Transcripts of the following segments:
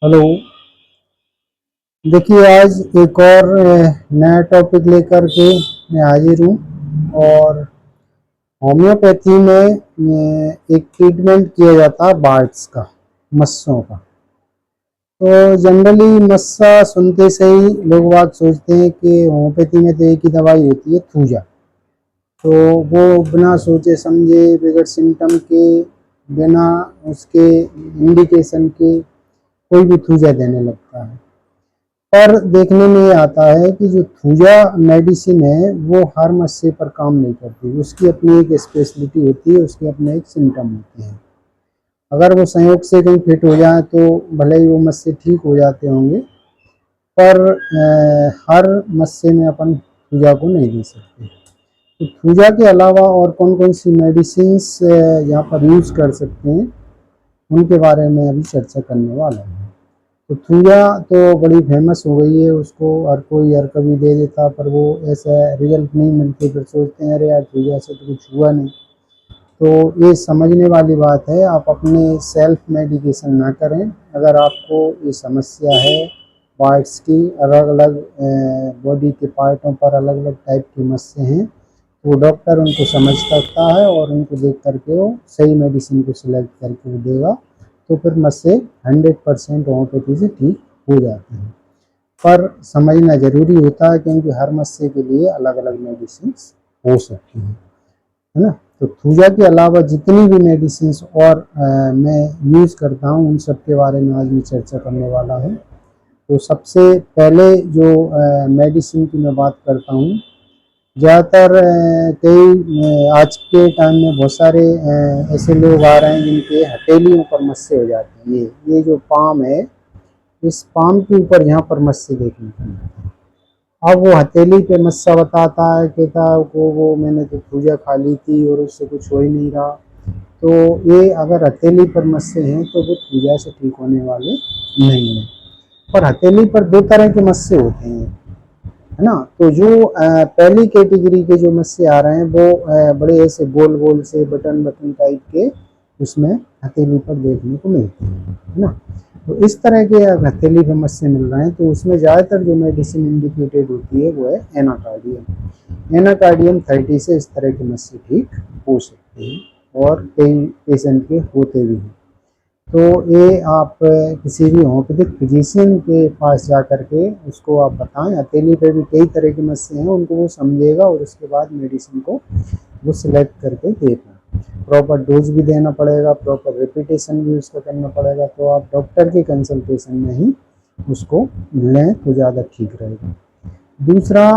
Hello. देखिए, आज एक और नया टॉपिक लेकर के मैं हाजिर हूँ। और होम्योपैथी में एक ट्रीटमेंट किया जाता है बार्ड्स का, मस्सों का। तो जनरली मस्सा सुनते से ही लोग बाग सोचते हैं कि होम्योपैथी में तो एक ही दवाई होती है, थूजा। तो वो बिना सोचे समझे, बगैर सिम्टम के, बिना उसके इंडिकेशन के कोई भी थूजा देने लगता है। पर देखने में ये आता है कि जो थूजा मेडिसिन है वो हर मस्से पर काम नहीं करती। उसकी अपनी एक स्पेशलिटी होती है, उसके अपने एक सिम्टम होते हैं। अगर वो संयोग से कहीं फिट हो जाए तो भले ही वो मस्से ठीक हो जाते होंगे, पर हर मस्से में अपन थूजा को नहीं दे सकते। तो थूजा के अलावा और कौन कौन सी मेडिसिन्स यहाँ पर यूज़ कर सकते हैं, उनके बारे में अभी चर्चा करने वाला हूँ। तो थूजा तो बड़ी फेमस हो गई है, उसको हर कोई हर कभी दे देता, पर वो ऐसा रिजल्ट नहीं मिलते। फिर सोचते हैं अरे यार, थूजा से तो कुछ हुआ नहीं। तो ये समझने वाली बात है, आप अपने सेल्फ मेडिकेशन ना करें। अगर आपको ये समस्या है पार्ट्स की, अलग अलग बॉडी के पार्टों पर अलग अलग टाइप की मस्से हैं, तो डॉक्टर उनको समझ सकता है और उनको देख करके वो सही मेडिसिन को सिलेक्ट करके वो देगा। तो फिर मस्से 100% होम्योपैथी से ठीक हो जाते हैं। पर समझना ज़रूरी होता है, क्योंकि हर मस्से के लिए अलग अलग मेडिसिन हो सकती हैं, है ना। तो थूजा के अलावा जितनी भी मेडिसिन और मैं यूज़ करता हूँ, उन सब के बारे में आज मैं चर्चा करने वाला हूँ। तो सबसे पहले जो मेडिसिन की मैं बात करता हूँ, ज़्यादातर कई आज के टाइम में बहुत सारे ऐसे लोग आ रहे हैं जिनके हथेलियों पर मस्से हो जाते हैं। ये जो पाम है, इस पाम के ऊपर यहाँ पर मस्से देखने को मिलते हैं। अब वो हथेली पे मस्सा बताता है, कहता है को वो मैंने तो पूजा खा ली थी और उससे कुछ हो ही नहीं रहा। तो ये अगर हथेली पर मस्से हैं तो वो पूजा से ठीक होने वाले नहीं हैं। पर हथेली पर दो तरह के मस्से होते हैं, है ना। तो जो पहली कैटेगरी के जो मस्से आ रहे हैं वो बड़े ऐसे गोल गोल से बटन बटन टाइप के उसमें हथेली पर देखने को मिलते हैं, है ना। तो इस तरह के हथेली पे मस्से मिल रहे हैं, तो उसमें ज़्यादातर जो मेडिसिन इंडिकेटेड होती है वो है एनाकार्डियम। एनाकार्डियम 30 से इस तरह के मस्से ठीक हो सकते हैं, और कई पेशेंट के होते भी हैं। तो ये आप किसी भी होम्योपैथिक फिजिशियन के पास जा कर के उसको आप बताएं। हथेली पे भी कई तरह के मस्से हैं, उनको वो समझेगा और उसके बाद मेडिसिन को वो सिलेक्ट करके देगा। प्रॉपर डोज भी देना पड़ेगा, प्रॉपर रिपीटेशन भी उसका करना पड़ेगा। तो आप डॉक्टर के कंसल्टेशन में ही उसको लें तो ज़्यादा ठीक रहेगा। दूसरा,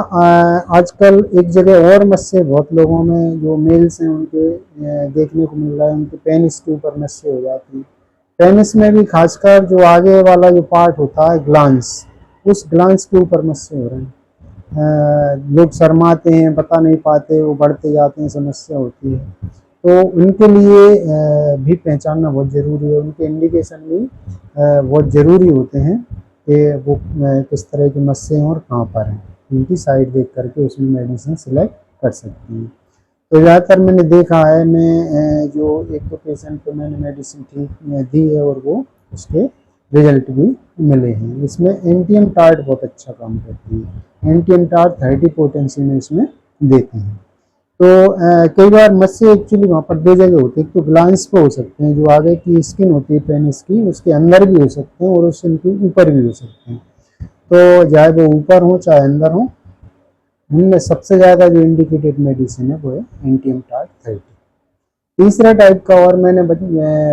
आजकल एक जगह और मस्से बहुत लोगों में जो मेल्स हैं उनके देखने को मिल रहा है, उनके पेनिस के ऊपर मस्से हो जाती हैं। पेनिस में भी खासकर जो आगे वाला जो पार्ट होता है, ग्लांस, उस ग्लांस के ऊपर मस्से हो रहे हैं। लोग शर्माते हैं, बता नहीं पाते, वो बढ़ते जाते हैं, समस्या होती है। तो उनके लिए भी पहचानना बहुत ज़रूरी है। उनके इंडिकेशन भी बहुत ज़रूरी होते हैं कि वो किस तरह के मस्से हैं और कहाँ पर हैं। उनकी साइड देख करके उसमें मेडिसिन सिलेक्ट कर सकती हैं। तो ज़्यादातर मैंने देखा है, मैं जो एक दो पेशेंट को मैंने मेडिसिन ठीक दी है और वो उसके रिजल्ट भी मिले हैं। इसमें एंटियम टार्ट बहुत अच्छा काम करती है। एंटियम टार्ट 30 पोटेंसी में इसमें देते हैं। तो कई बार मस्से एक्चुअली वहाँ पर दो जगह होते हैं। एक तो ग्लांस पे हो सकते हैं, जो आगे की स्किन होती है पेनिस की, उसके अंदर भी हो सकते हैं और उसके ऊपर भी हो सकते हैं। तो चाहे वो ऊपर हो चाहे अंदर हो, उनमें सबसे ज़्यादा जो इंडिकेटेड मेडिसिन है वो है एंटियम टार्ट 30। तीसरा टाइप का और मैंने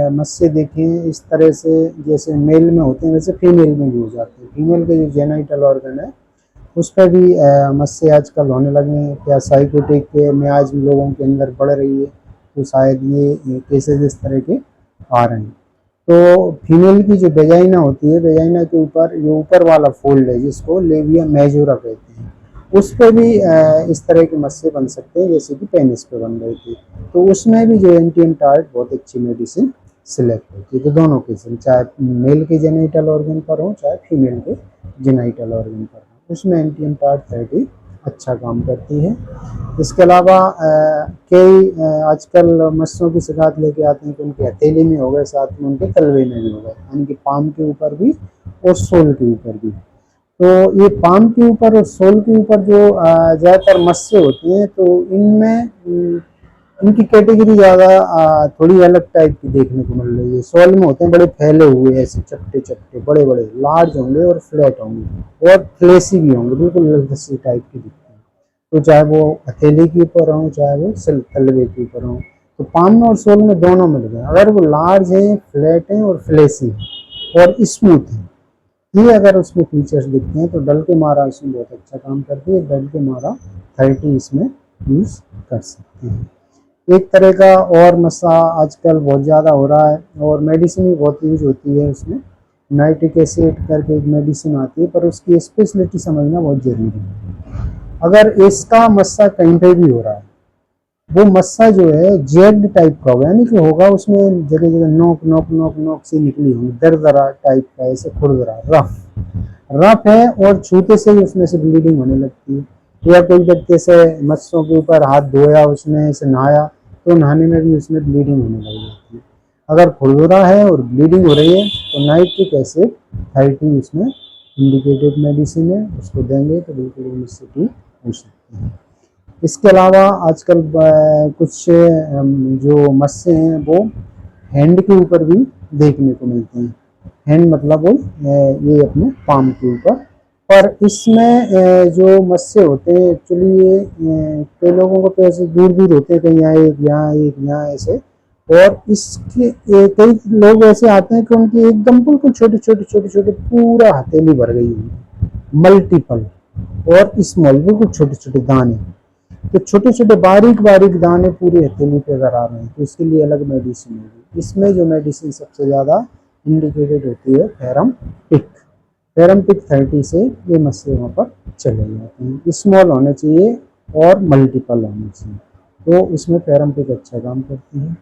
मस्से देखे हैं इस तरह से, जैसे मेल में होते हैं वैसे फीमेल में भी हो जाते हैं। फीमेल के जो जेनाइटल ऑर्गन है उस पर भी मस्से आजकल होने लगे हैं। क्या साइकोटिक मियाज लोगों के अंदर बढ़ रही है, तो शायद ये केसेस इस तरह के आ रहे हैं। तो फीमेल की जो वेजाइना होती है, वेजाइना के ऊपर जो ऊपर वाला फोल्ड है जिसको लेबिया मेजोरा कहते हैं, उस पर भी इस तरह के मस्से बन सकते हैं, जैसे कि पेनिस पे बन रही थी। तो उसमें भी जो एंटियम टार्ट बहुत अच्छी मेडिसिन सिलेक्ट होती है। तो दोनों किस्म, चाहे मेल के जेनिटल ऑर्गन पर हो चाहे फीमेल के जेनिटल ऑर्गन पर हो, उसमें एंटियम टार्ट 30 अच्छा काम करती है। इसके अलावा कई आजकल मस्सों की शिकायत लेके आते हैं कि उनके हथेली में हो गए, साथ में उनके तलवे में भी हो गए, यानी कि पाम के ऊपर भी और सोल के ऊपर भी। तो ये पाम के ऊपर और सोल के ऊपर जो ज़्यादातर मस्से होती हैं, तो इनमें इनकी कैटेगरी ज़्यादा थोड़ी अलग टाइप की देखने को मिल रही है। सोल में होते हैं बड़े फैले हुए, ऐसे चपटे चपटे बड़े बड़े लार्ज होंगे और फ्लैट होंगे और फ्लेसी भी होंगे, बिल्कुल लस्सी टाइप की दिखते हैं। तो चाहे वो हथेली के ऊपर हो, चाहे वो तलवे के ऊपर हो, तो पाम में और सोल में दोनों मिल गए। अगर वो लार्ज है, फ्लैट है और फ्लेसी है और स्मूथ है, ये अगर उसमें फीचर्स दिखते हैं, तो डल के मारा इसमें बहुत अच्छा काम करती है। डल के मारा 30 इसमें यूज़ कर सकते हैं। एक तरह का और मस्सा आजकल बहुत ज़्यादा हो रहा है और मेडिसिन भी बहुत यूज होती है उसमें। नाइट्रिक एसिड करके एक मेडिसिन आती है, पर उसकी स्पेशलिटी समझना बहुत ज़रूरी है। अगर इसका मस्सा कहीं पे भी हो रहा है, वो मस्सा जो है जेड टाइप का होगा, यानी कि होगा उसमें जगह जगह नोक नोक नोक नोक से निकली होगी, दरदरा टाइप का, ऐसे खुरदरा रफ रफ है और छूते से ही उसमें से ब्लीडिंग होने लगती है। या कोई व्यक्ति से मस्सों के ऊपर हाथ धोया, उसमें से नहाया, तो नहाने में भी उसमें ब्लीडिंग होने लग जाती है। अगर खुरदुरा है और ब्लीडिंग हो रही है, तो नाइट्रिक एसिड 30 उसमें इंडिकेटेड मेडिसिन है, उसको देंगे तो बिल्कुल उससे ठीक हो सकती है। इसके अलावा आजकल कुछ जो मस्से हैं वो हैंड के ऊपर भी देखने को मिलते हैं। हैंड मतलब वो ये अपने पाम के ऊपर। पर इसमें जो मस्से होते हैं एक्चुअली, ये कई लोगों को तो ऐसे दूर दूर होते हैं, कहीं यहाँ एक यहाँ एक यहाँ ऐसे। और इसके कई लोग ऐसे आते हैं कि उनकी एकदम बिल्कुल छोटे छोटे छोटे छोटे पूरा हथेली भर गई हुई, मल्टीपल और स्मॉल, बिल्कुल छोटे छोटे दाने। तो छोटे छोटे बारीक बारीक दाने पूरी हथेली पे अगर आ रहे हैं, तो इसके लिए अलग मेडिसिन होगी। इसमें जो मेडिसिन सबसे ज़्यादा इंडिकेटेड होती है फेरमपिक। फेरमपिक 30 से ये मस्से वहाँ पर चले जाते हैं। स्मॉल होने चाहिए और मल्टीपल होने चाहिए, तो इसमें फेरमपिक अच्छा काम करती है।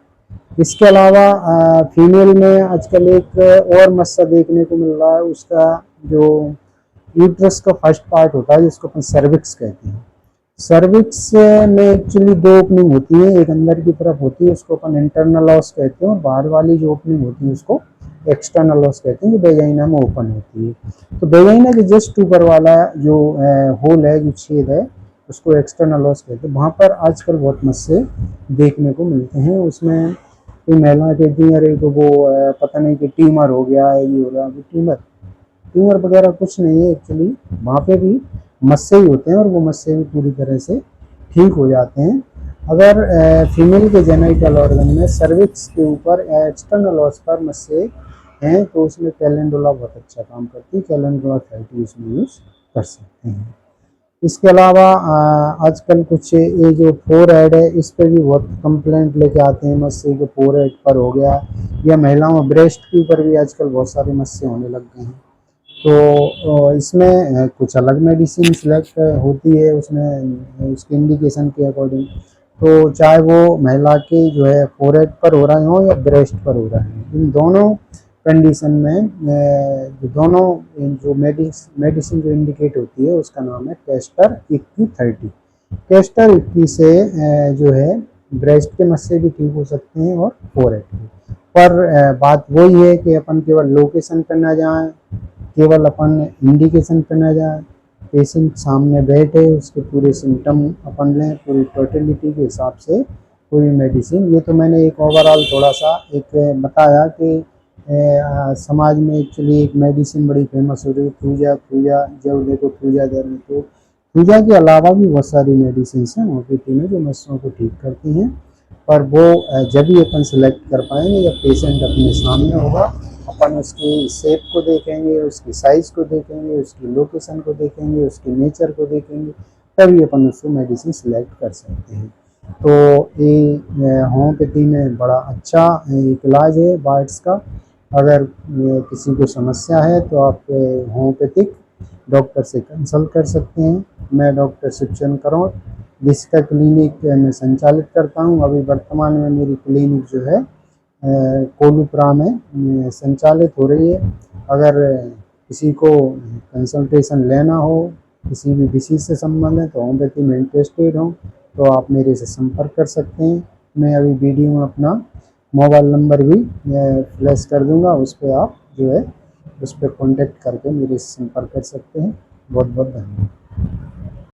इसके अलावा फीमेल में आजकल एक और मस्सा देखने को मिल रहा है, उसका जो यूट्रस का फर्स्ट पार्ट होता है जिसको अपन सर्विक्स कहते हैं। सर्विक्स में एक्चुअली दो ओपनिंग होती है, एक अंदर की तरफ होती है, उसको अपन इंटरनल ऑस कहते हैं, और बाहर वाली जो ओपनिंग होती है उसको एक्सटर्नल ऑस कहते हैं, जो वेजाइना में ओपन होती है। तो वेजाइना के जस्ट ऊपर वाला जो होल है, जो छेद है, उसको एक्सटर्नल ऑस कहते हैं। वहाँ पर आजकल बहुत मस्से देखने को मिलते हैं। उसमें कोई महिला कहती है अरे तो वो पता नहीं कि ट्यूमर हो गया है, ये हो गया। ट्यूमर ट्यूमर वगैरह कुछ नहीं है एक्चुअली, वहाँ पे भी मस्से ही होते हैं और वो मस्से भी पूरी तरह से ठीक हो जाते हैं। अगर फीमेल के जेनाइटल ऑर्गन में सर्विक्स के ऊपर एक्सटर्नल ऑस पर मस्से हैं, तो उसमें कैलेंडुला बहुत अच्छा काम करती है। कैलेंडुला 30 उसमें यूज़ कर सकते हैं। इसके अलावा आजकल कुछ ये जो फोरहेड है, इस पर भी बहुत कंप्लेंट लेके आते हैं मस्से के, फोरहेड पर हो गया, या महिलाओं में ब्रेस्ट के ऊपर भी आजकल बहुत सारे मस्से होने लग गए हैं। तो इसमें कुछ अलग मेडिसिन सिलेक्ट होती है उसमें, उसके इंडिकेशन के अकॉर्डिंग। तो चाहे वो महिला के जो है फोरहेड पर हो रहे हों या ब्रेस्ट पर हो रहे हैं, इन दोनों कंडीशन में जो दोनों जो मेडिसिन जो इंडिकेट होती है उसका नाम है कैस्टर 2130। कैस्टर 21 से जो है ब्रेस्ट के मस्से भी ठीक हो सकते हैं और फोरहेड के। पर बात वही है कि अपन केवल लोकेशन पर ना जाएं, केवल अपन इंडिकेशन पे न जाए, पेशेंट सामने बैठे, उसके पूरे सिम्टम अपन लें, पूरी टोटलिटी के हिसाब से कोई मेडिसिन। ये तो मैंने एक ओवरऑल थोड़ा सा एक बताया कि समाज में एक्चुअली एक मेडिसिन बड़ी फेमस हो रही है, थूजा। थूजा जब देखो थूजा दर में, तो थूजा के अलावा भी बहुत सारी मेडिसिन हैं ओपीटी में जो मस्सों को ठीक करती हैं। पर वो जब भी अपन सेलेक्ट कर पाएंगे जब पेशेंट अपने सामने होगा, अपन उसकी शेप को देखेंगे, उसकी साइज़ को देखेंगे, उसकी लोकेशन को देखेंगे, उसके नेचर को देखेंगे, तभी अपन उसको मेडिसिन सेलेक्ट कर सकते हैं। तो ये होम्योपैथी में बड़ा अच्छा एक इलाज है बाइट्स का। अगर किसी को समस्या है तो आप होम्योपैथिक डॉक्टर से कंसल्ट कर सकते हैं। मैं डॉक्टर शिवचंद करोड़, जिसका क्लिनिक मैं संचालित करता हूँ। अभी वर्तमान में मेरी क्लिनिक जो है कोलूपुरा में संचालित हो रही है। अगर किसी को कंसल्टेशन लेना हो, किसी भी डिसीज से संबंधित तो होम्योपैथी में इंटरेस्टेड हो, तो आप मेरे से संपर्क कर सकते हैं। मैं अभी वीडियो में अपना मोबाइल नंबर भी फ्लैश कर दूंगा, उस पर आप जो है उस पर कॉन्टेक्ट करके मेरे से संपर्क कर सकते हैं। बहुत बहुत धन्यवाद।